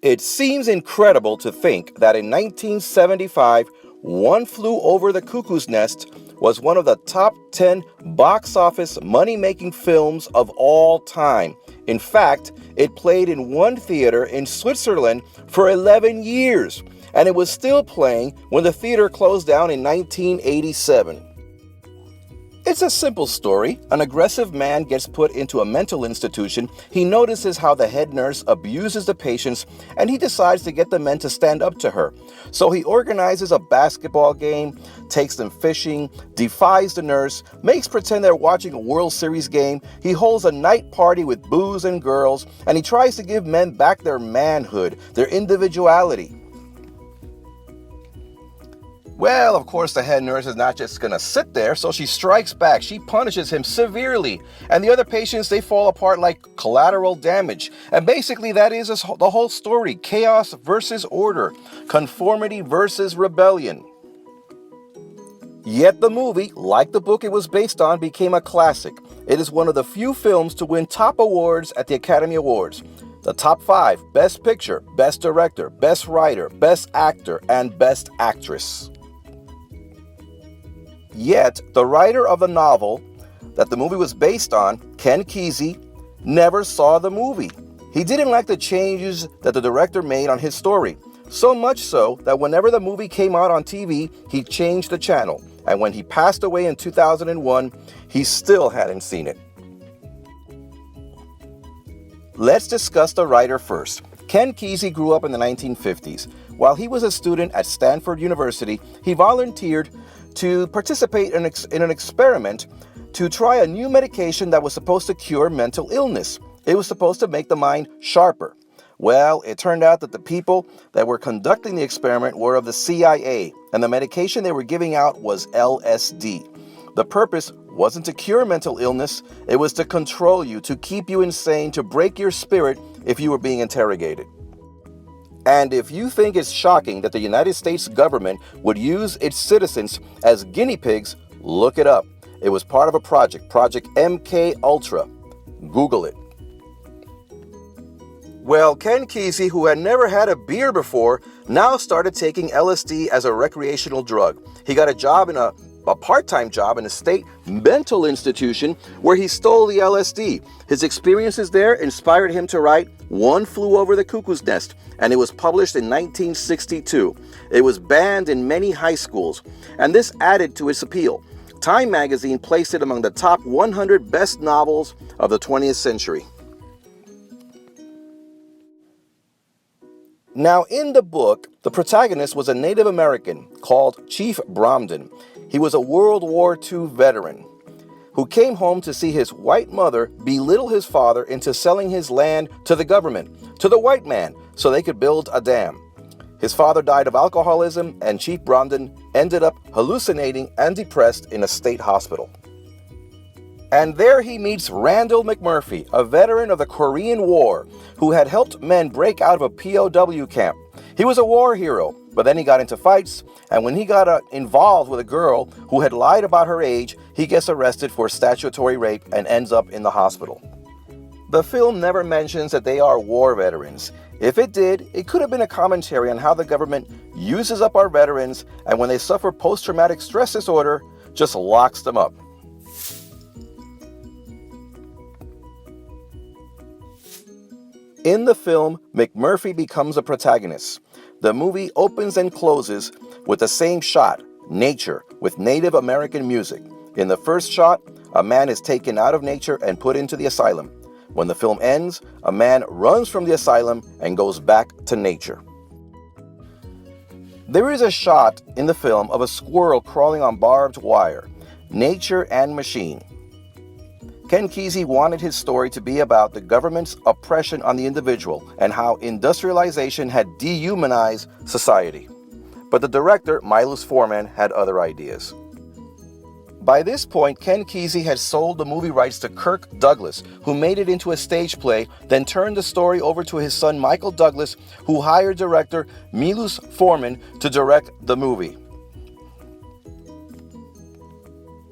It seems incredible to think that in 1975, One Flew Over the Cuckoo's Nest was one of the top 10 box office money-making films of all time. In fact, it played in one theater in Switzerland for 11 years, and it was still playing when the theater closed down in 1987. It's a simple story. An aggressive man gets put into a mental institution. He notices how the head nurse abuses the patients, and he decides to get the men to stand up to her. So he organizes a basketball game, takes them fishing, defies the nurse, makes pretend they're watching a World Series game. He holds a night party with booze and girls, and he tries to give men back their manhood, their individuality. Well, of course, the head nurse is not just going to sit there, so she strikes back. She punishes him severely. And the other patients, they fall apart like collateral damage. And basically, that is the whole story. Chaos versus order. Conformity versus rebellion. Yet the movie, like the book it was based on, became a classic. It is one of the few films to win top awards at the Academy Awards. The top 5: Best Picture, Best Director, Best Writer, Best Actor, and Best Actress. Yet, the writer of the novel that the movie was based on, Ken Kesey, never saw the movie. He didn't like the changes that the director made on his story, so much so that whenever the movie came out on TV, he changed the channel, and when he passed away in 2001, he still hadn't seen it. Let's discuss the writer first. Ken Kesey grew up in the 1950s. While he was a student at Stanford University, he volunteered to participate in an experiment to try a new medication that was supposed to cure mental illness. It was supposed to make the mind sharper. Well, it turned out that the people that were conducting the experiment were of the CIA, and the medication they were giving out was LSD. The purpose wasn't to cure mental illness, it was to control you, to keep you insane, to break your spirit if you were being interrogated. And if you think it's shocking that the United States government would use its citizens as guinea pigs, look it up. It was part of a project, Project MK Ultra. Google it. Well, Ken Kesey, who had never had a beer before, now started taking LSD as a recreational drug. He got a job in a part-time job in a state mental institution where he stole the LSD. His experiences there inspired him to write One Flew Over the Cuckoo's Nest, and it was published in 1962. It was banned in many high schools, and this added to its appeal. Time magazine placed it among the top 100 best novels of the 20th century. Now, in the book, the protagonist was a Native American called Chief Bromden. He was a World War II veteran who came home to see his white mother belittle his father into selling his land to the government, to the white man, so they could build a dam. His father died of alcoholism, and Chief Bromden ended up hallucinating and depressed in a state hospital. And there he meets Randall McMurphy, a veteran of the Korean War, who had helped men break out of a POW camp. He was a war hero, but then he got into fights, and when he got involved with a girl who had lied about her age, he gets arrested for statutory rape and ends up in the hospital. The film never mentions that they are war veterans. If it did, it could have been a commentary on how the government uses up our veterans, and when they suffer post-traumatic stress disorder, just locks them up. In the film, McMurphy becomes a protagonist. The movie opens and closes with the same shot, nature, with Native American music. In the first shot, a man is taken out of nature and put into the asylum. When the film ends, a man runs from the asylum and goes back to nature. There is a shot in the film of a squirrel crawling on barbed wire, nature and machine. Ken Kesey wanted his story to be about the government's oppression on the individual and how industrialization had dehumanized society. But the director, Milos Forman, had other ideas. By this point, Ken Kesey had sold the movie rights to Kirk Douglas, who made it into a stage play, then turned the story over to his son Michael Douglas, who hired director Milos Forman to direct the movie.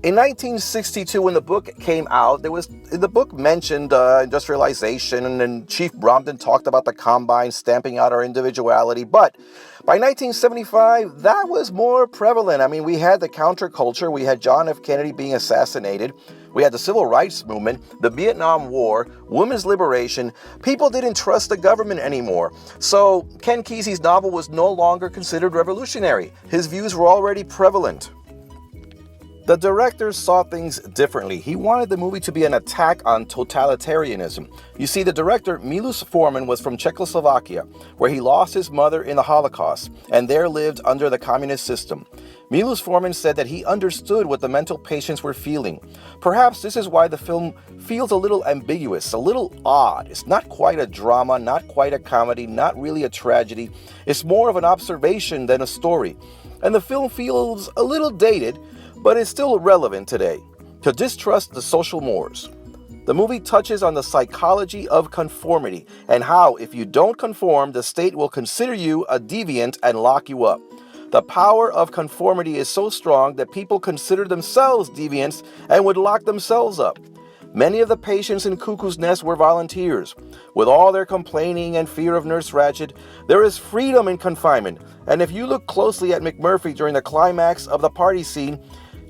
In 1962, when the book came out, the book mentioned industrialization, and Chief Bromden talked about the combine stamping out our individuality. But by 1975, that was more prevalent. I mean, we had the counterculture, we had John F. Kennedy being assassinated, we had the Civil Rights Movement, the Vietnam War, women's liberation. People didn't trust the government anymore. So Ken Kesey's novel was no longer considered revolutionary. His views were already prevalent. The director saw things differently. He wanted the movie to be an attack on totalitarianism. You see, the director, Milos Forman, was from Czechoslovakia, where he lost his mother in the Holocaust, and there lived under the communist system. Milos Forman said that he understood what the mental patients were feeling. Perhaps this is why the film feels a little ambiguous, a little odd. It's not quite a drama, not quite a comedy, not really a tragedy. It's more of an observation than a story. And the film feels a little dated, but it's still relevant today, to distrust the social mores. The movie touches on the psychology of conformity and how, if you don't conform, the state will consider you a deviant and lock you up. The power of conformity is so strong that people consider themselves deviants and would lock themselves up. Many of the patients in Cuckoo's Nest were volunteers. With all their complaining and fear of Nurse Ratched, there is freedom in confinement. And if you look closely at McMurphy during the climax of the party scene,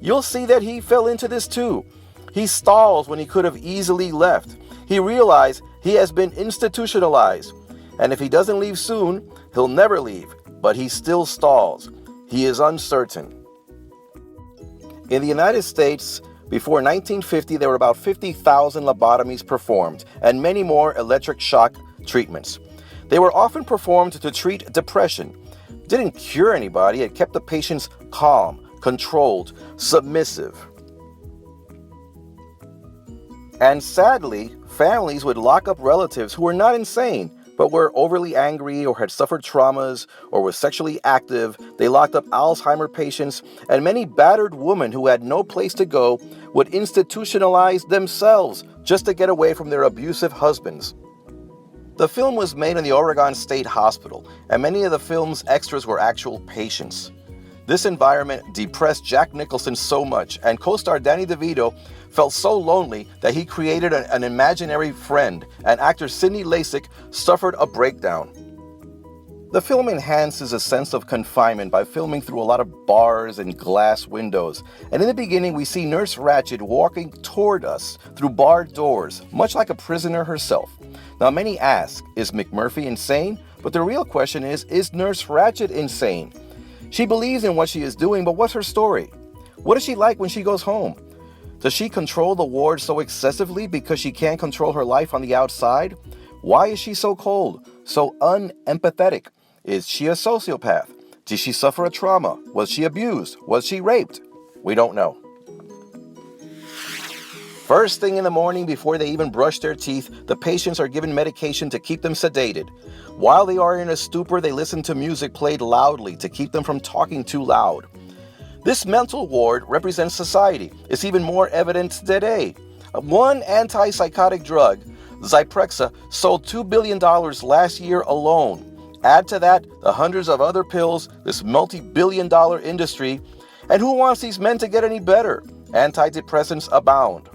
you'll see that he fell into this too. He stalls when he could have easily left. He realized he has been institutionalized. And if he doesn't leave soon, he'll never leave. But he still stalls. He is uncertain. In the United States, before 1950, there were about 50,000 lobotomies performed and many more electric shock treatments. They were often performed to treat depression. Didn't cure anybody, it kept the patients calm, controlled, submissive. And sadly, families would lock up relatives who were not insane, but were overly angry or had suffered traumas or were sexually active. They locked up Alzheimer patients, and many battered women who had no place to go would institutionalize themselves just to get away from their abusive husbands. The film was made in the Oregon State Hospital, and many of the film's extras were actual patients. This environment depressed Jack Nicholson so much, and co-star Danny DeVito felt so lonely that he created an imaginary friend, and actor Sidney Lasik suffered a breakdown. The film enhances a sense of confinement by filming through a lot of bars and glass windows. And in the beginning, we see Nurse Ratched walking toward us through barred doors, much like a prisoner herself. Now, many ask, is McMurphy insane? But the real question is Nurse Ratched insane? She believes in what she is doing, but what's her story? What is she like when she goes home? Does she control the ward so excessively because she can't control her life on the outside? Why is she so cold, so unempathetic? Is she a sociopath? Did she suffer a trauma? Was she abused? Was she raped? We don't know. First thing in the morning, before they even brush their teeth, the patients are given medication to keep them sedated. While they are in a stupor, they listen to music played loudly to keep them from talking too loud. This mental ward represents society. It's even more evident today. One antipsychotic drug, Zyprexa, sold $2 billion last year alone. Add to that the hundreds of other pills, this multi-billion-dollar industry. And who wants these men to get any better? Antidepressants abound.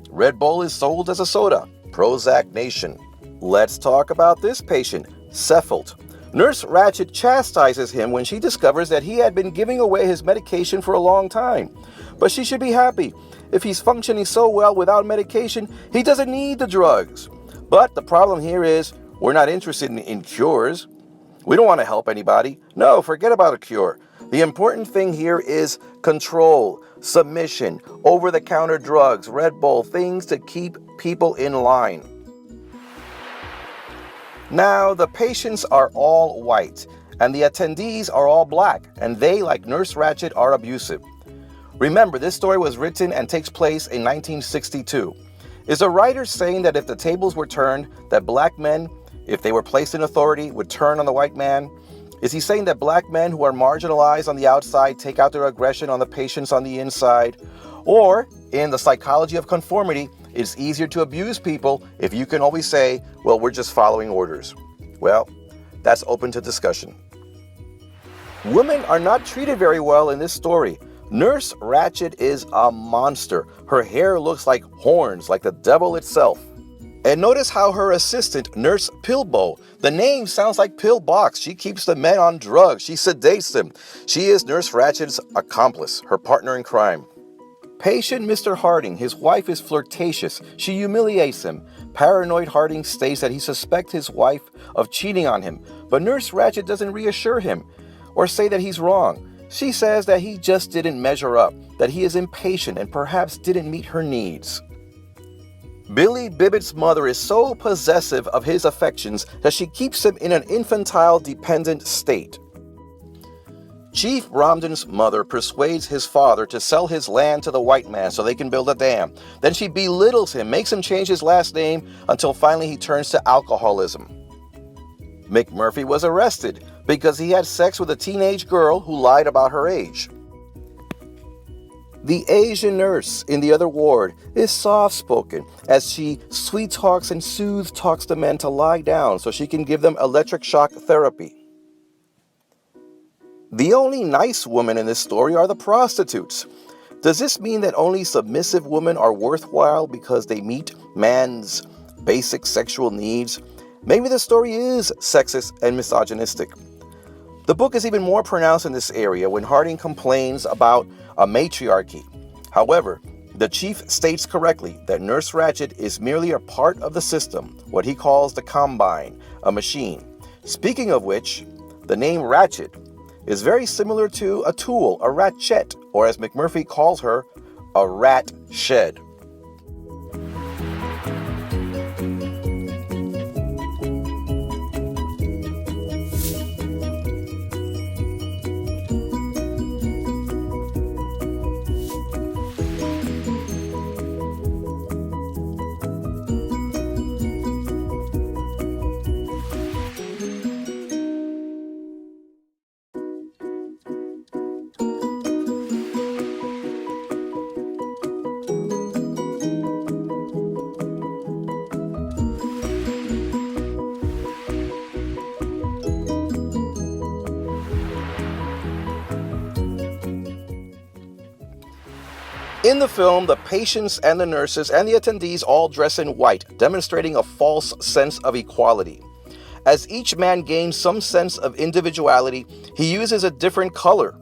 Red Bull is sold as a soda. Prozac Nation. Let's talk about this patient, Sefelt. Nurse Ratched chastises him when she discovers that he had been giving away his medication for a long time. But she should be happy. If he's functioning so well without medication, he doesn't need the drugs. But the problem here is we're not interested in cures. We don't want to help anybody. No, forget about a cure. The important thing here is control, submission, over-the-counter drugs, Red Bull, things to keep people in line. Now, the patients are all white, and the attendees are all black, and they, like Nurse Ratched, are abusive. Remember, this story was written and takes place in 1962. Is the writer saying that if the tables were turned, that black men, if they were placed in authority, would turn on the white man? Is he saying that black men who are marginalized on the outside take out their aggression on the patients on the inside? Or, in the psychology of conformity, it's easier to abuse people if you can always say, well, we're just following orders. Well, that's open to discussion. Women are not treated very well in this story. Nurse Ratched is a monster. Her hair looks like horns, like the devil itself. And notice how her assistant, Nurse Pillbow, the name sounds like pillbox. She keeps the men on drugs. She sedates them. She is Nurse Ratched's accomplice, her partner in crime. Patient Mr. Harding, his wife is flirtatious. She humiliates him. Paranoid Harding states that he suspects his wife of cheating on him, but Nurse Ratched doesn't reassure him or say that he's wrong. She says that he just didn't measure up, that he is impatient and perhaps didn't meet her needs. Billy Bibbit's mother is so possessive of his affections that she keeps him in an infantile, dependent state. Chief Bromden's mother persuades his father to sell his land to the white man so they can build a dam. Then she belittles him, makes him change his last name until finally he turns to alcoholism. McMurphy was arrested because he had sex with a teenage girl who lied about her age. The Asian nurse in the other ward is soft-spoken as she sweet-talks and soothe-talks the men to lie down so she can give them electric shock therapy. The only nice women in this story are the prostitutes. Does this mean that only submissive women are worthwhile because they meet man's basic sexual needs? Maybe the story is sexist and misogynistic. The book is even more pronounced in this area when Harding complains about a matriarchy. However, the chief states correctly that Nurse Ratched is merely a part of the system, what he calls the combine, a machine. Speaking of which, the name Ratched is very similar to a tool, a ratchet, or as McMurphy calls her, a rat shed. In the film, the patients and the nurses and the attendees all dress in white, demonstrating a false sense of equality. As each man gains some sense of individuality, he uses a different color.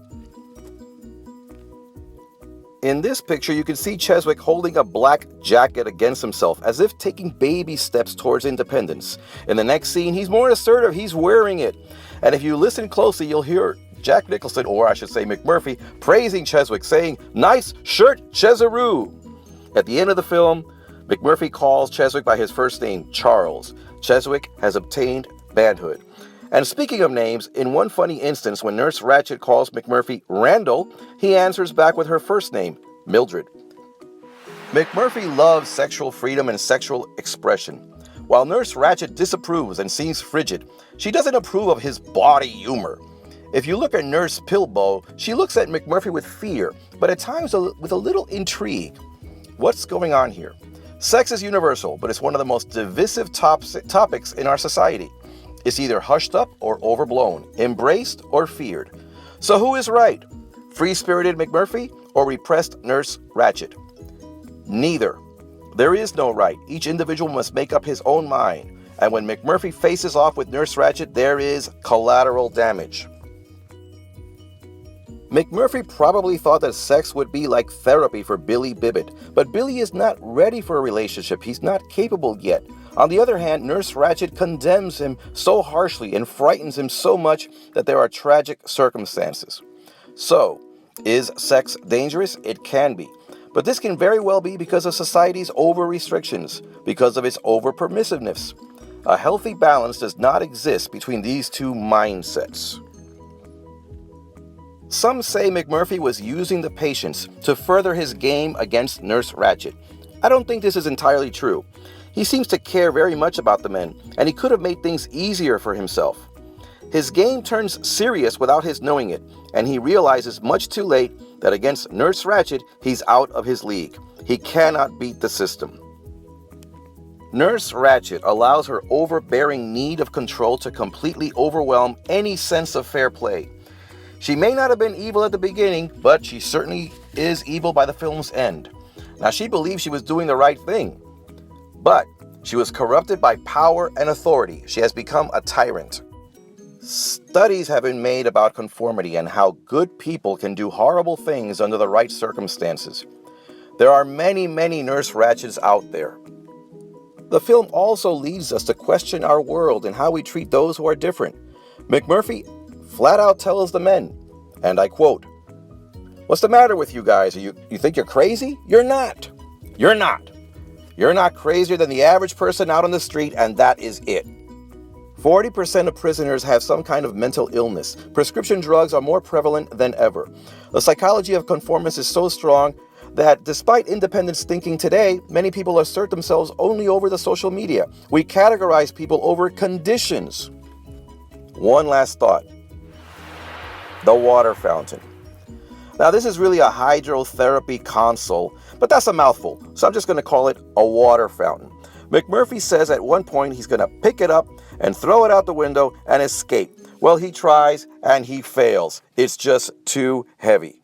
In this picture, you can see Cheswick holding a black jacket against himself, as if taking baby steps towards independence. In the next scene, he's more assertive, he's wearing it. And if you listen closely, you'll hear Jack Nicholson, or I should say McMurphy, praising Cheswick, saying, "Nice shirt, Chesaroo." At the end of the film, McMurphy calls Cheswick by his first name, Charles. Cheswick has obtained manhood. And speaking of names, in one funny instance, when Nurse Ratched calls McMurphy Randall, he answers back with her first name, Mildred. McMurphy loves sexual freedom and sexual expression. While Nurse Ratched disapproves and seems frigid, she doesn't approve of his bawdy humor. If you look at Nurse Pillbow, she looks at McMurphy with fear, but at times with a little intrigue. What's going on here? Sex is universal, but it's one of the most divisive topics in our society. It's either hushed up or overblown, embraced or feared. So who is right? Free-spirited McMurphy or repressed Nurse Ratched? Neither. There is no right. Each individual must make up his own mind. And when McMurphy faces off with Nurse Ratched, there is collateral damage. McMurphy probably thought that sex would be like therapy for Billy Bibbit, but Billy is not ready for a relationship. He's not capable yet. On the other hand, Nurse Ratched condemns him so harshly and frightens him so much that there are tragic circumstances. So, is sex dangerous? It can be. But this can very well be because of society's over-restrictions, because of its over-permissiveness. A healthy balance does not exist between these two mindsets. Some say McMurphy was using the patients to further his game against Nurse Ratched. I don't think this is entirely true. He seems to care very much about the men, and he could have made things easier for himself. His game turns serious without his knowing it, and he realizes much too late that against Nurse Ratched, he's out of his league. He cannot beat the system. Nurse Ratched allows her overbearing need of control to completely overwhelm any sense of fair play. She may not have been evil at the beginning, but she certainly is evil by the film's end. Now, she believed she was doing the right thing, but she was corrupted by power and authority. She has become a tyrant. Studies have been made about conformity and how good people can do horrible things under the right circumstances. There are many, many Nurse Ratcheds out there. The film also leads us to question our world and how we treat those who are different. McMurphy flat out tells the men, and I quote, "What's the matter with you guys? You think you're crazy? You're not. You're not. You're not crazier than the average person out on the street, and that is it." 40% of prisoners have some kind of mental illness. Prescription drugs are more prevalent than ever. The psychology of conformance is so strong that despite independence thinking today, many people assert themselves only over the social media. We categorize people over conditions. One last thought. The water fountain. Now, this is really a hydrotherapy console, but that's a mouthful, so I'm just going to call it a water fountain. McMurphy says at one point he's going to pick it up and throw it out the window and escape. Well, he tries and he fails. It's just too heavy.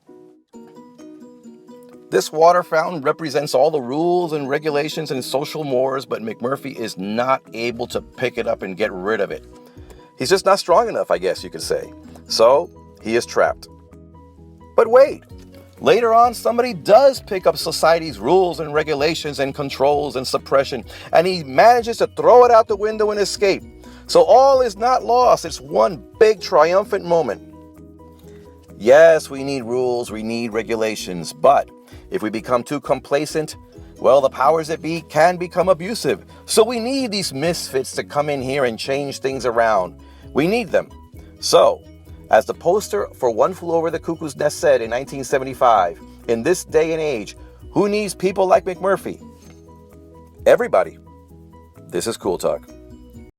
This water fountain represents all the rules and regulations and social mores, but McMurphy is not able to pick it up and get rid of it. He's just not strong enough, I guess you could say. So, he is trapped. But wait, later on, somebody does pick up society's rules and regulations and controls and suppression, and he manages to throw it out the window and escape. So all is not lost. It's one big triumphant moment. Yes, we need rules, we need regulations, but if we become too complacent, well, the powers that be can become abusive. So we need these misfits to come in here and change things around. We need them. So, as the poster for One Flew Over the Cuckoo's Nest said in 1975, in this day and age, who needs people like McMurphy? Everybody. This is Cool Talk.